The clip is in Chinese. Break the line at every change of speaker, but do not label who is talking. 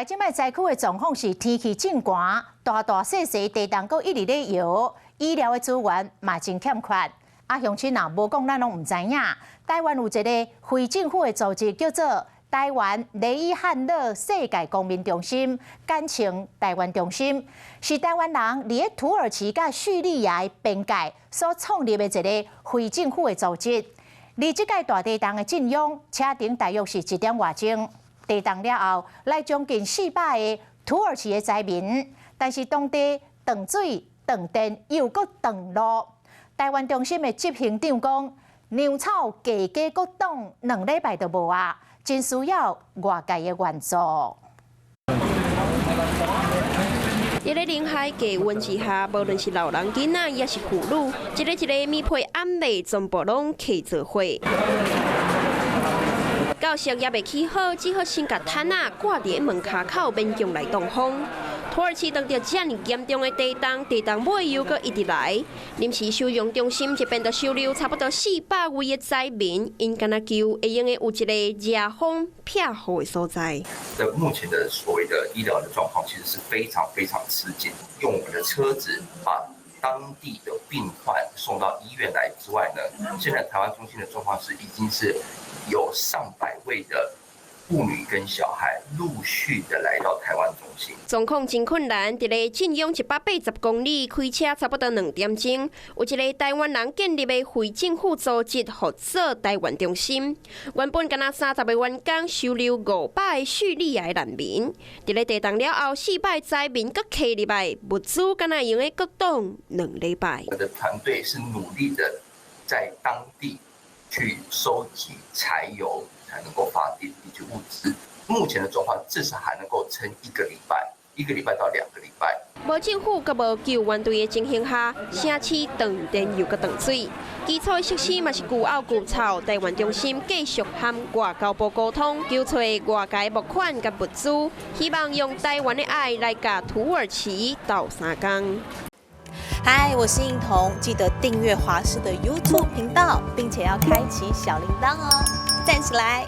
来即摆灾区的状况是天气正寒，大细地动阁一直咧摇，医疗的资源嘛真欠缺。乡亲若无讲，咱拢唔知影。台湾有一个非政府的组织叫做台湾雷伊汉勒世界公民中心，简称台湾中心，是台湾人伫土耳其甲叙利亚边界所创立的一个非政府的组织。离即届大地震的震央，车程大约是1点外钟。地震了后，来将近400个土耳其的灾民，但是当地断水、断电又搁断路。台湾中心的执行长讲，粮草价格搁涨2礼拜都无啊，真需要外界的援助。
伫咧冷海低温之下，无论是老人囡仔，也是妇女，一个米被暗暝全部拢起做火。到时也未起好，只好先甲毯仔挂伫门骹口，勉强来挡风。土耳其当着这样严重的地震尾又搁一直来。临时收容中心这边就收留差不多400位的灾民，因敢若求会用的有一个热风撇雨的所在。
目前的所谓的医疗的状况，其实是非常吃紧。用我们的车子把当地的病患送到医院来之外呢，现在台湾中心的状况是已经是有上百位的妇女跟小孩陆续的来到台湾中心，
状况真困难。伫咧震央180公里，开车差不多2点钟。有一个台湾人建立的非政府组织，号做台湾中心。原本敢若30个员工收留500个叙利亚难民。伫咧地震了后，400灾民搁起入来，物资敢若用的搁冻2礼拜。
我的团队是努力的在当地去收集柴油，才能够发电以及物资。目前的状况至少还能够撑1个礼拜到2个礼拜。
无政府甲无救援队的情形下，城市断电又搁断水，基础的设施嘛是旧凹旧臭。台湾中心继续和外交部沟通，求找外界募款甲物资，希望用台湾的爱来甲土耳其斗3工。
嗨，我是映彤，记得订阅华视的 YouTube 频道，并且要开启小铃铛哦，站起来！